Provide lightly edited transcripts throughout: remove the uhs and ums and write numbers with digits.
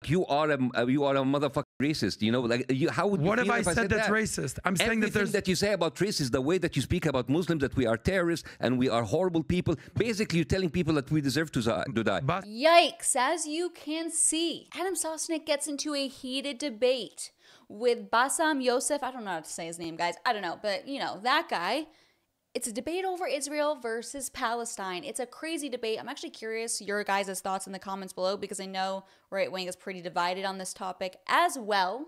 you are a motherfucking racist. You know, like how would you what feel have I if said that's that? racist? I'm saying Everything that you say about racism, the way that you speak about Muslims, that we are terrorists and we are horrible people. Basically, you're telling people that we deserve to die. Yikes! As you can see, Adam Sosnick gets into a heated debate with Bassem Youssef. I don't know how to say his name, guys. I don't know, but you know that guy. It's a debate over Israel versus Palestine. It's a crazy debate. I'm actually curious your guys' thoughts in the comments below because I know right wing is pretty divided on this topic as well.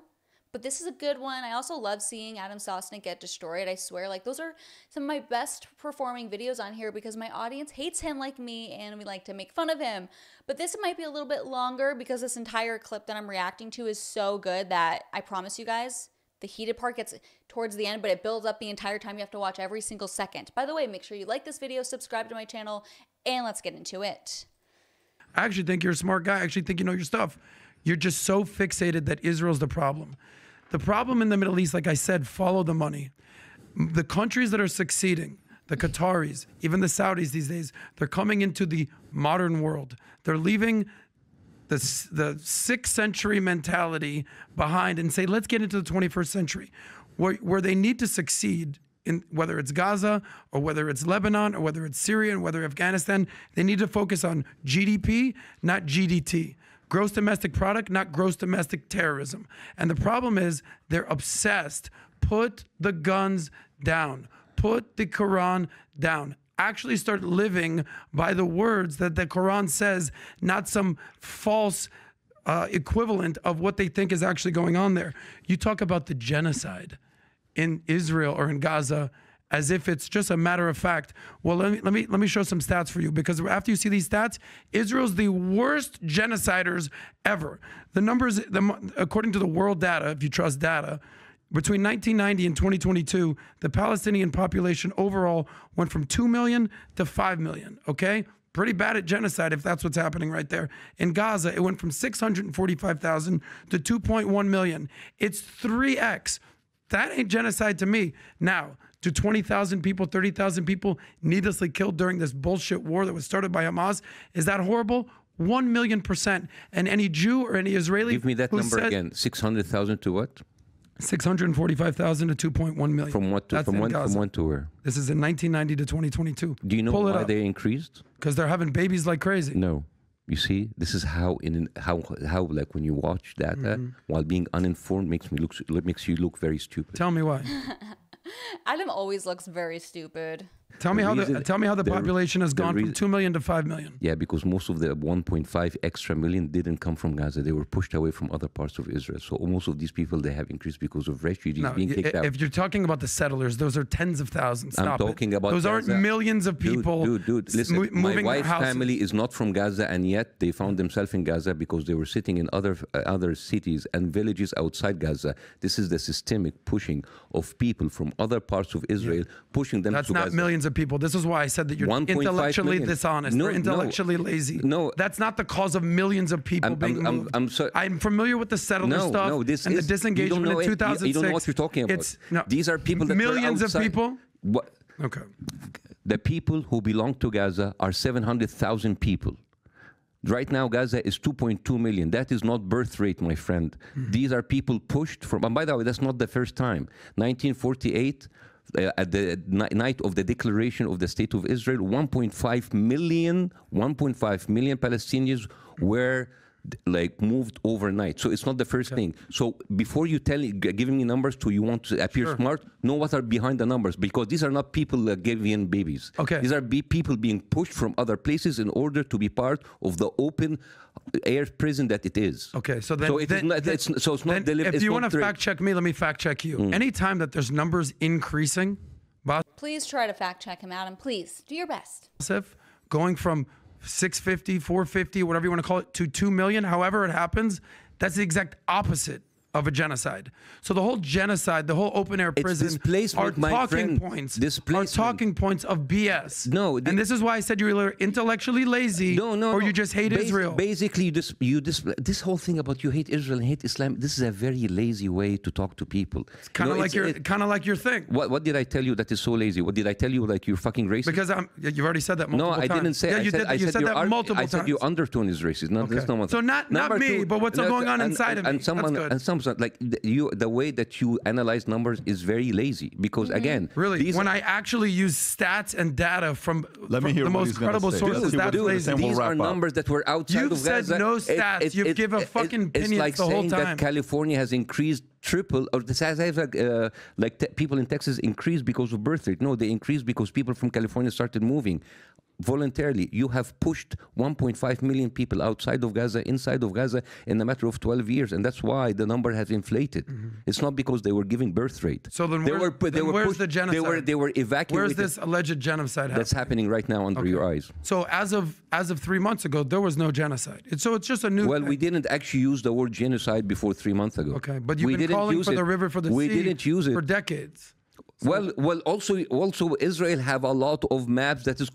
But this is a good one. I also love seeing Adam Sosnick get destroyed. I swear, like those are some of my best performing videos on here because my audience hates him like me and we like to make fun of him. But this might be a little bit longer because this entire clip that I'm reacting to is so good that I promise you guys, the heated part gets towards the end, but it builds up the entire time. You have to watch every single second. By the way, make sure you like this video, subscribe to my channel, and let's get into it. I actually think you're a smart guy. I actually think you know your stuff. You're just so fixated that Israel's the problem. The problem in the Middle East, like I said, follow the money. The countries that are succeeding, the Qataris, even the Saudis these days, they're coming into the modern world. They're leaving the 6th century mentality behind and say, let's get into the 21st century, where they need to succeed in whether it's Gaza or whether it's Lebanon or whether it's Syria and whether Afghanistan. They need to focus on GDP, not GDT. Gross domestic product, not gross domestic terrorism. And the problem is they're obsessed. Put the guns down. Put the Quran down. Actually start living by the words that the Quran says, not some false equivalent of what they think is actually going on there. You talk about the genocide in Israel or in Gaza as if it's just a matter of fact. Well, let me show some stats for you, because after you see these stats, Israel's the worst genociders ever. The numbers, according to the world data, if you trust data, between 1990 and 2022, the Palestinian population overall went from 2 million to 5 million, okay? Pretty bad at genocide if that's what's happening right there. In Gaza, it went from 645,000 to 2.1 million. It's 3x. That ain't genocide to me. Now, do 20,000 people, 30,000 people needlessly killed during this bullshit war that was started by Hamas? Is that horrible? 1,000,000%. And any Jew or any Israeli... Give me that number again. 600,000 to what? 645,000 to 2.1 million. From what to, from when to where? This is in 1990 to 2022. Do you know why they increased? Because they're having babies like crazy. No. You see, this is how like when you watch data while being uninformed makes you look very stupid. Tell me why. Adam always looks very stupid. Tell me how the population has gone from 2 million to 5 million. Yeah, because most of the 1.5 extra million didn't come from Gaza. They were pushed away from other parts of Israel. So most of these people, they have increased because of refugees being kicked out. If you're talking about the settlers, those are tens of thousands. Stop I'm talking about those Gaza. Aren't millions of people. Dude, listen, my wife's family is not from Gaza, and yet they found themselves in Gaza because they were sitting in other cities and villages outside Gaza. This is the systemic pushing of people from other parts of Israel, pushing them to Gaza. That's not millions of people. This is why I said that you're intellectually dishonest or intellectually lazy. No, that's not the cause of millions of people being moved. I'm familiar with the settler stuff and the disengagement in 2006. You don't know what you're talking about. These are people that millions of people. What? Okay. The people who belong to Gaza are 700,000 people. Right now, Gaza is 2.2 million. That is not birth rate, my friend. These are people pushed from, and by the way, that's not the first time. 1948, at the night of the declaration of the State of Israel, 1.5 million Palestinians were like moved overnight. So it's not the first thing. So before you giving me numbers you want to appear smart, know what are behind the numbers, because these are not people giving babies. Okay. These are people being pushed from other places in order to be part of the open air prison that it is. Okay, so then it's not delivered. If you want to fact check me, let me fact check you. Anytime that there's numbers increasing, please try to fact check him, Adam. Please do your best. Going from 650, 450, whatever you want to call it, to 2 million, however it happens, that's the exact opposite of a genocide. So the whole genocide, the whole open air prison are displacement, my talking friend. points. Displacement. Are talking points of BS. No, and this is why I said you were intellectually lazy, or you just hate Israel. Basically, this whole thing about you hate Israel and hate Islam. This is a very lazy way to talk to people. It's kind of like your thing. What did I tell you that is so lazy? What did I tell you, like you're fucking racist? Because you've already said that multiple times. No, I didn't say. Yeah, you did. You said that multiple times. I said your undertone is racist. No, that's not one. So not me, but what's going on inside of me. And someone, like the way that you analyze numbers is very lazy, because again, really, when I actually use stats and data from the most credible sources, that's lazy. These are numbers that were outside of Gaza. You've said no stats. You've given fucking opinions like the whole time. It's like saying that California has increased triple, or this has people in Texas increased because of birth rate. No, they increased because people from California started moving voluntarily. You have pushed 1.5 million people outside of Gaza, inside of Gaza in a matter of 12 years, and that's why the number has inflated. It's not because they were giving birth rate. So then where's the genocide? They were evacuated. Where's this alleged genocide happening? That's happening right now under your eyes. So as of 3 months ago, there was no genocide. So it's just a new thing. We didn't actually use the word genocide before 3 months ago. Okay, but you've been calling for the river for the sea. We didn't use it for decades. So, well, also Israel have a lot of maps that is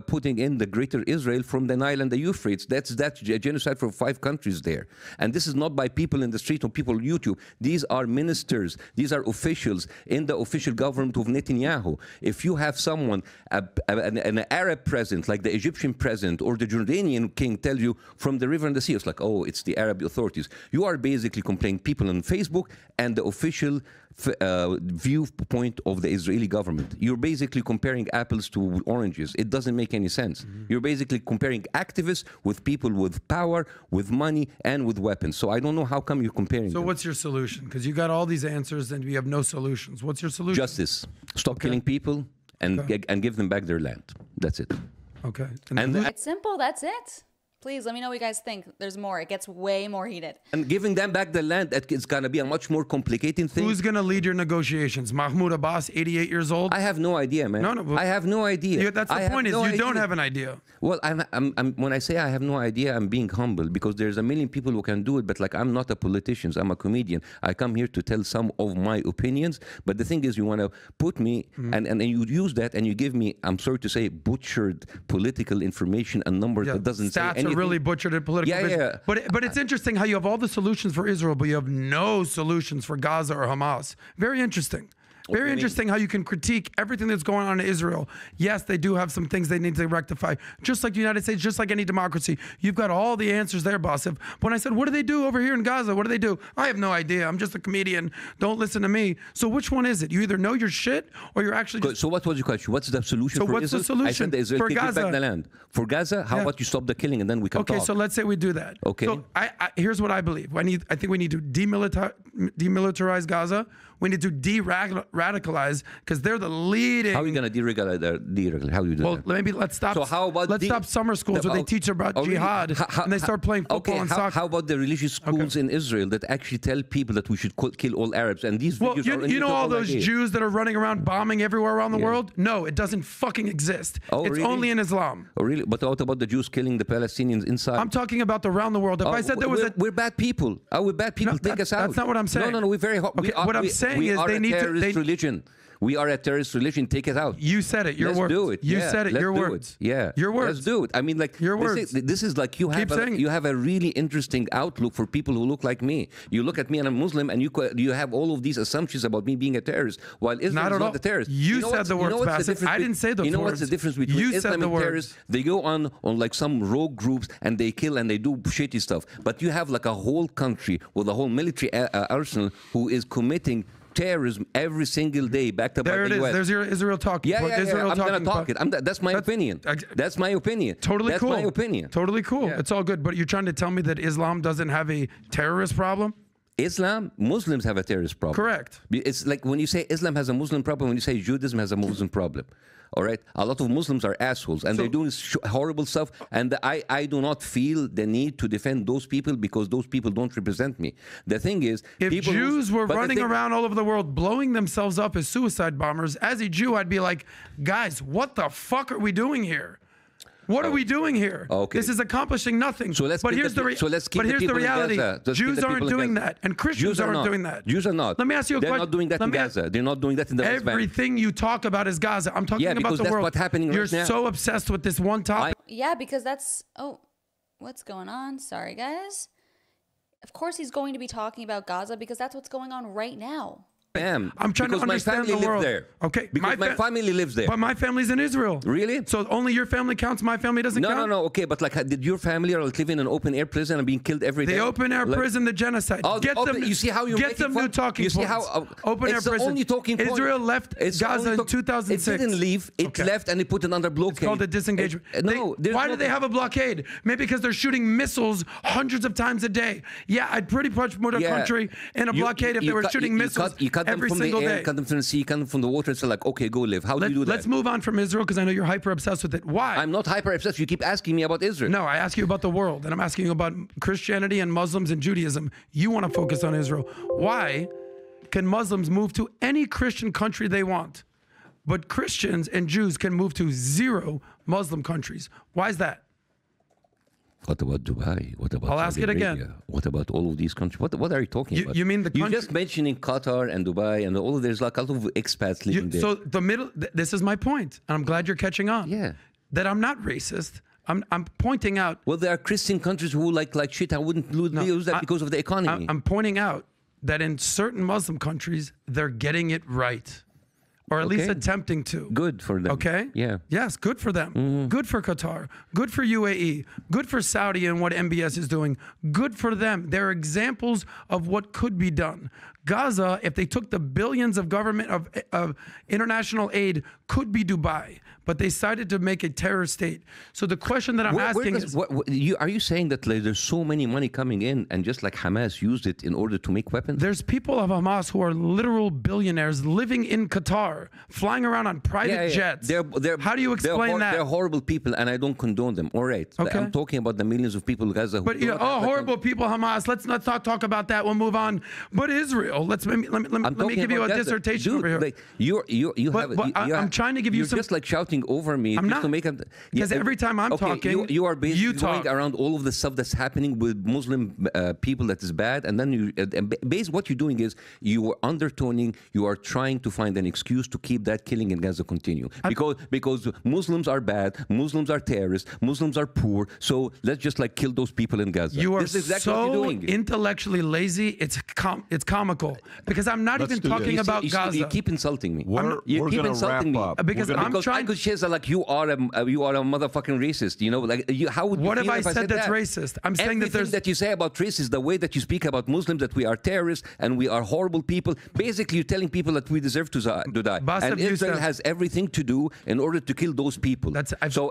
putting in the greater Israel from the Nile and the Euphrates. That's genocide for 5 countries there. And this is not by people in the street or people on YouTube. These are ministers. These are officials in the official government of Netanyahu. If you have someone, an Arab president, like the Egyptian president or the Jordanian king, tell you from the river and the sea, it's like, oh, it's the Arab authorities. You are basically complaining people on Facebook and the official viewpoint of the Israeli government. You're basically comparing apples to oranges. It doesn't make any sense. You're basically comparing activists with people with power, with money, and with weapons. So I don't know how come you're comparing them. What's your solution? Because you got all these answers and we have no solutions. What's your solution? Justice. Stop killing people and give them back their land. That's it. Okay. And it's simple. That's it. Please let me know what you guys think. There's more. It gets way more heated. And giving them back the land, it's going to be a much more complicated thing. Who's going to lead your negotiations? Mahmoud Abbas, 88 years old? I have no idea, man. No. I have no idea. That's the point, is you don't have an idea. Well, when I say I have no idea, I'm being humble, because there's a million people who can do it, but like, I'm not a politician. I'm a comedian. I come here to tell some of my opinions. But the thing is, you want to put me, and you use that, and you give me, I'm sorry to say, butchered political information and numbers that doesn't say anything. Stats are really butchered and political. Yeah. But it's interesting how you have all the solutions for Israel, but you have no solutions for Gaza or Hamas. Very interesting. Very interesting how you can critique everything that's going on in Israel. Yes, they do have some things they need to rectify, just like the United States, just like any democracy. You've got all the answers there, Bassem. When I said, what do they do over here in Gaza? What do they do? I have no idea. I'm just a comedian. Don't listen to me. So which one is it? You either know your shit or you're actually just... So what was your question? What's the solution for Israel? So what's the solution? I said Israel for take Gaza? Back the land. For Gaza, how about you stop the killing and then we can talk? Okay, so let's say we do that. Okay. So here's what I believe. I think we need to demilitarize Gaza. We need to de-radicalize, because they're the leading... How are you going to de-radicalize? How do you do that? Well, maybe let's stop. So how about stop summer schools where they teach about jihad and they start playing football and soccer. How about the religious schools in Israel that actually tell people that we should kill all Arabs? And these videos are... You know all those Jews that are running around bombing everywhere around the world? No, it doesn't fucking exist. It's only in Islam. Oh, really? But what about the Jews killing the Palestinians inside? I'm talking about around the world. If I said there was we're bad people. We're bad people. Take us out. That's not what I'm saying. No, we're very... What I'm saying is they need to... religion. We are a terrorist religion. Take it out. You said it. Your words. Let's do it. You said it. Your words. Yeah. Your words. Let's do it. I mean, like, your words. This is like you have a really interesting outlook for people who look like me. You look at me and I'm Muslim, and you have all of these assumptions about me being a terrorist, while Islam is not a terrorist. You said the words, Bassem. I didn't say those words. You know what's the difference between Islam and terrorists? They go on like some rogue groups and they kill and they do shitty stuff. But you have like a whole country with a whole military arsenal who is committing terrorism every single day, backed up by the US. There it is. There's your Israel talking. Yeah. I'm going to talk it. That's my opinion. That's my opinion. Totally cool. That's my opinion. Totally cool. Yeah. It's all good. But you're trying to tell me that Islam doesn't have a terrorist problem? Muslims have a terrorist problem. Correct. It's like when you say Islam has a Muslim problem, when you say Judaism has a Muslim problem. All right, a lot of Muslims are assholes, and they're doing horrible stuff. And I do not feel the need to defend those people, because those people don't represent me. The thing is, if Jews were running around all over the world blowing themselves up as suicide bombers, as a Jew, I'd be like, guys, what the fuck are we doing here? What are we doing here? Okay. This is accomplishing nothing. So let's but keep here's the, the so let's keep but the here's the people in reality. Gaza. Let's keep Jews the aren't people in doing Gaza. that, and Christians aren't doing that. Jews are not. Let me ask you a question. They're not doing that in Gaza. They're not doing that in the West Bank. Everything you talk about is Gaza. I'm talking Yeah, about because the that's world. what's happening right You're now. so obsessed with this one topic. Yeah, because that's what's going on? Sorry, guys. Of course, he's going to be talking about Gaza because that's what's going on right now. I'm trying to understand my family the world. lives there. Okay, because my family lives there. But my family's in Israel. Really? So only your family counts. My family doesn't count. Oh, No. Okay, but like, did your family are like living in an open air prison and being killed every day? The open air prison, the genocide. Oh, Get them. you see how you're get making them new talking You see points. how open air it's the prison. only talking point. Israel left Gaza in 2006. It didn't leave. It left and it put it under blockade. It's called a disengagement. Why do they have a blockade? Maybe because they're shooting missiles hundreds of times a day. Yeah, I'd pretty much put a country in a blockade if they were shooting missiles every single day. Cut them from the sea, cut them from the water, and say like, okay, go live. How do you do that? Let's move on from Israel because I know you're hyper obsessed with it. Why? I'm not hyper obsessed. You keep asking me about Israel. No, I ask you about the world, and I'm asking you about Christianity and Muslims and Judaism. You want to focus on Israel. Why can Muslims move to any Christian country they want, but Christians and Jews can move to 0 Muslim countries? Why is that? What about Dubai? What about I'll ask Saudi it again. Arabia? What about all of these countries? What are you talking about? You mean the You're country? just mentioning Qatar and Dubai and all of there's like a lot of expats living there. So the middle. This is my point, and I'm glad you're catching on. Yeah. That I'm not racist. I'm pointing out. Well, there are Christian countries who like shit. I wouldn't lose that because of the economy. I'm pointing out that in certain Muslim countries, they're getting it right. Or at least attempting to. Good for them. Okay? Yeah. Yes, good for them. Good for Qatar. Good for UAE. Good for Saudi and what MBS is doing. Good for them. They're examples of what could be done. Gaza, if they took the billions of government of international aid, could be Dubai, but they decided to make a terror state. So the question that I'm asking is, are you saying that like, there's so many money coming in and just like Hamas used it in order to make weapons? there's people of Hamas who are literal billionaires living in Qatar, flying around on private jets. How do you explain that? They're horrible people, and I don't condone them. All right, Okay. I'm talking about the millions of people in Gaza. Who But horrible people, Hamas. Let's not talk about that. We'll move on. But Israel. Let me give you a dissertation over here. Like, I'm trying to give you you're some. just like shouting over me. I'm just not. to make Because every time I'm talking, you are basically going talk. around all of the stuff that's happening with Muslim people that is bad, and then basically what you're doing is you are undertoning. You are trying to find an excuse to keep that killing in Gaza continue because Muslims are bad, Muslims are terrorists, Muslims are poor. So let's just like kill those people in Gaza. You are this is exactly what so you're doing. intellectually lazy. It's comical because I'm not even talking about Gaza. You keep insulting me. We're keep gonna insulting wrap me up. Because I'm trying. Because like you are a motherfucking racist. You know, like how would you What feel have I if I said that's that? racist? I'm saying that Everything there's. that you say about racism, the way that you speak about Muslims, that we are terrorists and we are horrible people. Basically, you're telling people that we deserve to die. Bassem And Israel Youssef. has everything to do in order to kill those people.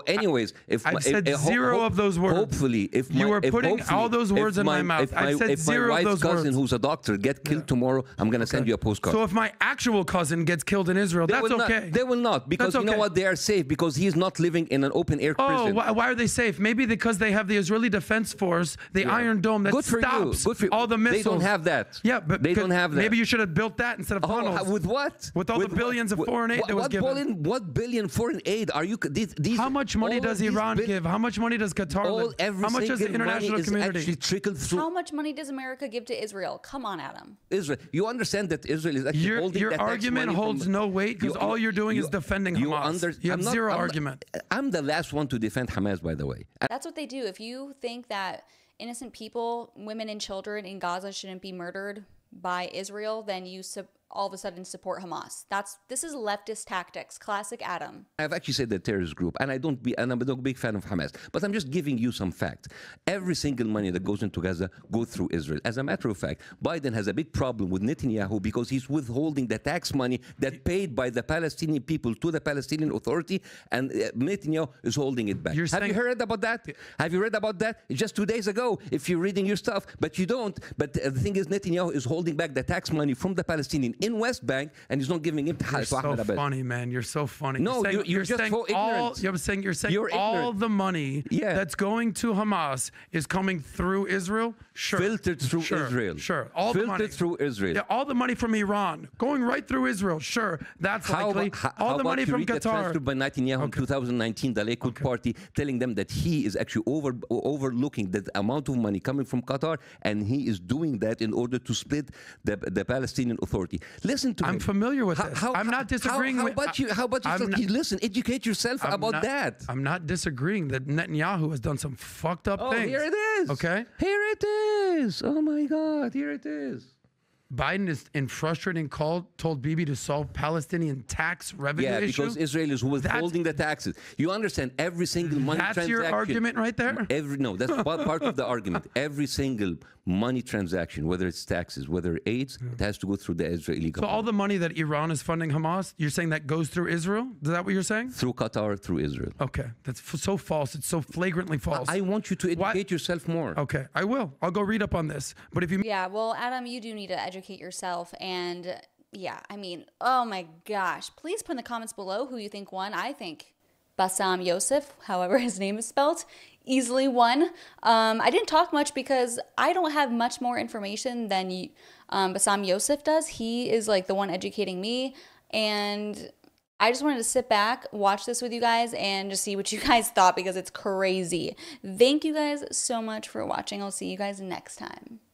Anyways, I've said zero of those words. Hopefully, if You were putting hopefully, all those words in my mouth. I said zero of my those wife's cousin, words. who's a doctor, get killed tomorrow, I'm gonna send you a postcard. So if my actual cousin gets killed in Israel, They that's will okay. Not, they will not, because That's you know okay. what? They are safe because he's not living in an open air prison. Why are they safe? Maybe because they have the Israeli Defense Force, the Iron Dome that Good for you. stops Good for you. all the missiles. They don't have that. Yeah, but they don't have that. Maybe you should have built that instead of tunnels. With what? With all the billions of foreign aid that was given. What billion foreign aid are you? These, How much money does Iran give? How much money does Qatar give? How much does the international community? Actually trickled through How much money does America give to Israel? Come on, Adam. Israel. You understand that Israel is actually holding Your that tax argument money holds from, no weight because all you're doing is defending Hamas. You have zero argument. I'm the last one to defend Hamas, by the way. That's what they do. If you think that innocent people, women and children in Gaza shouldn't be murdered by Israel, then you all of a sudden support Hamas. This is leftist tactics, classic Adam. I've actually said the terrorist group, and I'm a big fan of Hamas. But I'm just giving you some facts. Every single money that goes into Gaza goes through Israel. As a matter of fact, Biden has a big problem with Netanyahu because he's withholding the tax money that paid by the Palestinian people to the Palestinian Authority, and Netanyahu is holding it back. Have you heard about that? Have you read about that? Just 2 days ago, if you're reading your stuff, but you don't. But the thing is, Netanyahu is holding back the tax money from the Palestinian in West Bank, and he's not giving him to You're so Ahmed Abed. funny, man. You're so funny. No, you're just so ignorant. You're saying You're all ignorant. the money that's going to Hamas is coming through Israel? Sure. Filtered through Israel. Sure. All the money. Filtered through Israel. Yeah, all the money from Iran going right through Israel. Sure. That's likely. All the money from The transfer Qatar. by Netanyahu in 2019, the Likud party, telling them that he is actually overlooking that amount of money coming from Qatar, and he is doing that in order to split the Palestinian Authority. Listen to him. I'm familiar with this. I'm not disagreeing how with. about you? How about you? Listen, educate yourself about that. I'm not disagreeing that Netanyahu has done some fucked up things. Here it is. Okay. Here it is. Oh my God. Here it is. Biden is in frustrating call told Bibi to solve Palestinian tax revenue issue. Because Israel is withholding the taxes. You understand every single money That's transaction. your argument right there? That's part of the argument. Every single money transaction, whether it's taxes, whether aids, it has to go through the Israeli government. So all the money that Iran is funding Hamas, you're saying that goes through Israel? Is that what you're saying? Through Qatar, through Israel. Okay. That's so false. It's so flagrantly false. I want you to educate yourself more. Okay. I will. I'll go read up on this. But if you... Yeah, well, Adam, you do need to educate yourself. And yeah, I mean, oh my gosh. Please put in the comments below who you think won. I think Bassem Youssef, however his name is spelled, easily won. I didn't talk much because I don't have much more information than Bassem Youssef does. He is like the one educating me. And I just wanted to sit back, watch this with you guys, and just see what you guys thought because it's crazy. Thank you guys so much for watching. I'll see you guys next time.